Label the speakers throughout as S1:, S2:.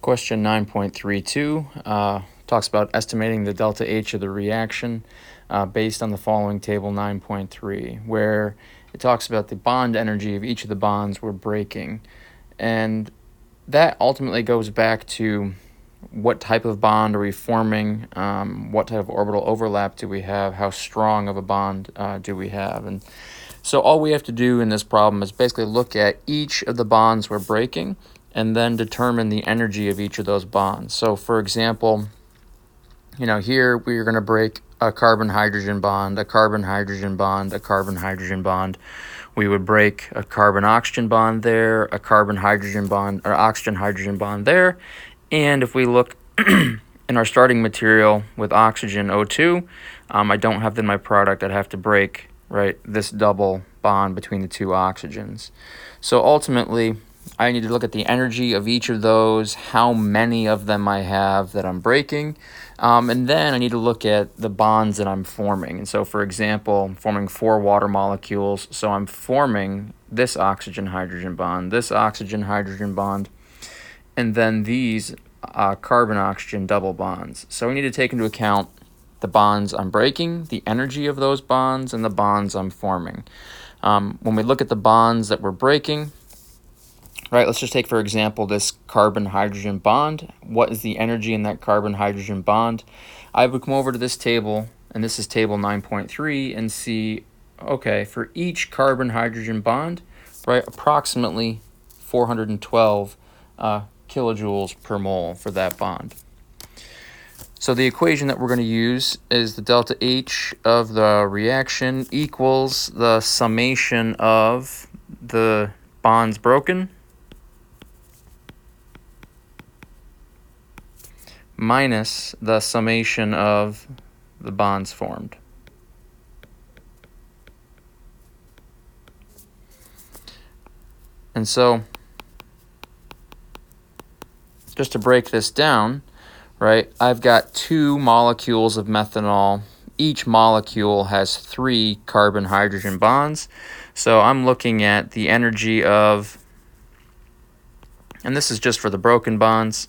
S1: Question 9.32 talks about estimating the delta H of the reaction based on the following table 9.3, where it talks about the bond energy of each of the bonds we're breaking. And that ultimately goes back to what type of bond are we forming, what type of orbital overlap do we have, how strong of a bond do we have. And so all we have to do in this problem is basically look at each of the bonds we're breaking and then determine the energy of each of those bonds. So for example, here we're going to break a carbon-hydrogen bond, a carbon-hydrogen bond, a carbon-hydrogen bond. We would break a carbon-oxygen bond there, a carbon-hydrogen bond, or oxygen-hydrogen bond there. And if we look in our starting material with oxygen O2, I don't have that in my product. I'd have to break, this double bond between the two oxygens. So ultimately, I need to look at the energy of each of those, how many of them I have that I'm breaking, and then I need to look at the bonds that I'm forming. And so, for example, I'm forming 4 water molecules, so I'm forming this oxygen-hydrogen bond, this oxygen-hydrogen bond, and then these carbon-oxygen double bonds. So we need to take into account the bonds I'm breaking, the energy of those bonds, and the bonds I'm forming. When we look at the bonds that we're breaking, let's just take, for example, this carbon-hydrogen bond. What is the energy in that carbon-hydrogen bond? I would come over to this table, and this is table 9.3, and see, okay, for each carbon-hydrogen bond, approximately 412 kilojoules per mole for that bond. So the equation that we're going to use is the delta H of the reaction equals the summation of the bonds broken minus the summation of the bonds formed. And so, just to break this down, I've got 2 molecules of methanol. Each molecule has 3 carbon-hydrogen bonds. So I'm looking at the energy of, and this is just for the broken bonds,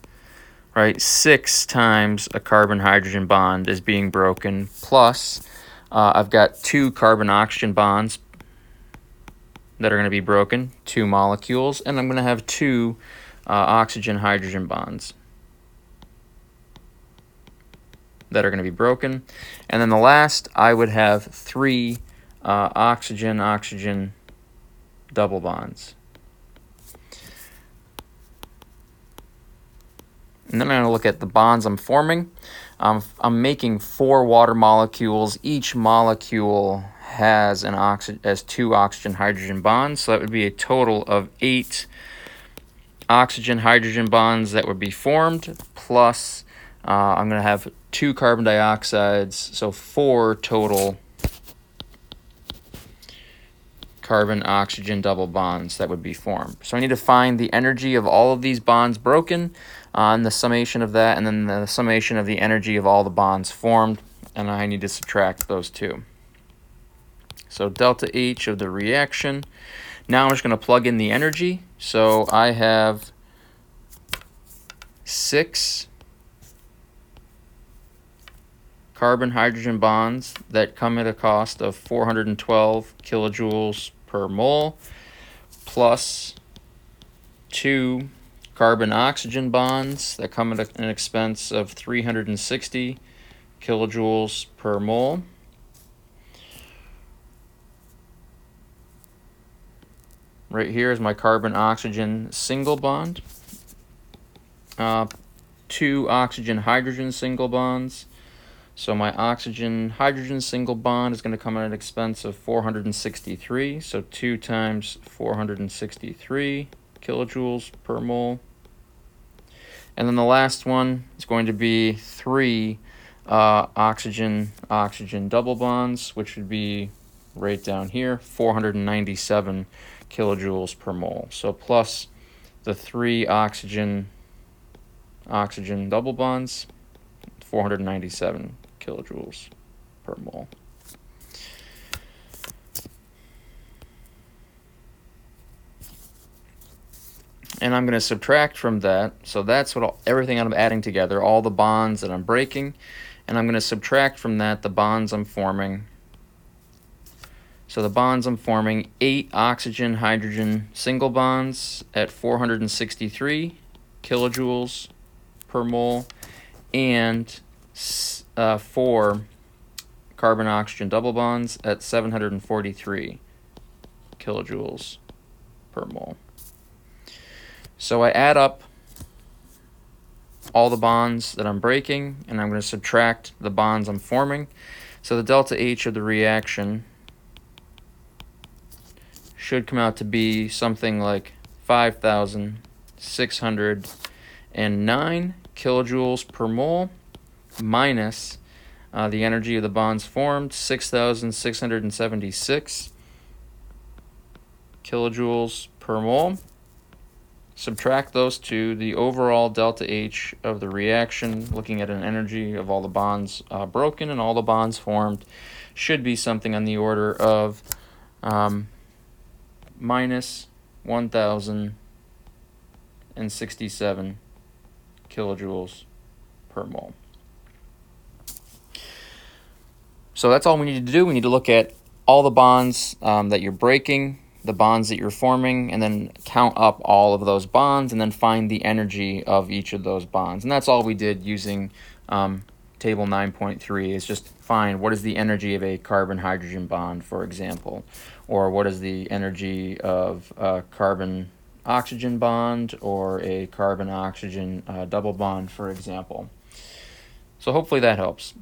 S1: 6 times a carbon-hydrogen bond is being broken, plus I've got 2 carbon-oxygen bonds that are going to be broken, 2 molecules, and I'm going to have 2 oxygen-hydrogen bonds that are going to be broken. And then the last, I would have 3 oxygen-oxygen double bonds. And then I'm going to look at the bonds I'm forming. I'm making 4 water molecules. Each molecule has 2 oxygen-hydrogen bonds, so that would be a total of 8 oxygen-hydrogen bonds that would be formed, plus I'm going to have 2 carbon dioxides, so 4 total carbon-oxygen double bonds that would be formed. So I need to find the energy of all of these bonds broken, and the summation of that, and then the summation of the energy of all the bonds formed, and I need to subtract those two. So delta H of the reaction. Now I'm just going to plug in the energy. So I have 6 carbon-hydrogen bonds that come at a cost of 412 kilojoules per mole, plus 2 carbon-oxygen bonds that come at an expense of 360 kilojoules per mole. Right here is my carbon-oxygen single bond. 2 oxygen-hydrogen single bonds. So my oxygen-hydrogen single bond is going to come at an expense of 463. So 2 times 463 kilojoules per mole. And then the last one is going to be 3 oxygen-oxygen double bonds, which would be right down here, 497 kilojoules per mole. So plus the 3 oxygen-oxygen double bonds, 497 kilojoules per mole. and I'm going to subtract from that. So that's what everything I'm adding together, all the bonds that I'm breaking, and I'm going to subtract from that the bonds I'm forming. So the bonds I'm forming, 8 oxygen-hydrogen single bonds at 463 kilojoules per mole, and 4 carbon-oxygen double bonds at 743 kilojoules per mole. So I add up all the bonds that I'm breaking, and I'm going to subtract the bonds I'm forming. So the delta H of the reaction should come out to be something like 5,609 kilojoules per mole minus the energy of the bonds formed, 6,676 kilojoules per mole. Subtract those two, the overall delta H of the reaction, looking at an energy of all the bonds broken and all the bonds formed, should be something on the order of minus 1,067 kilojoules per mole. So that's all we need to do. We need to look at all the bonds that you're breaking, the bonds that you're forming, and then count up all of those bonds and then find the energy of each of those bonds. And that's all we did using table 9.3 is just find what is the energy of a carbon-hydrogen bond, for example, or what is the energy of a carbon-oxygen bond or a carbon-oxygen double bond, for example. So hopefully that helps.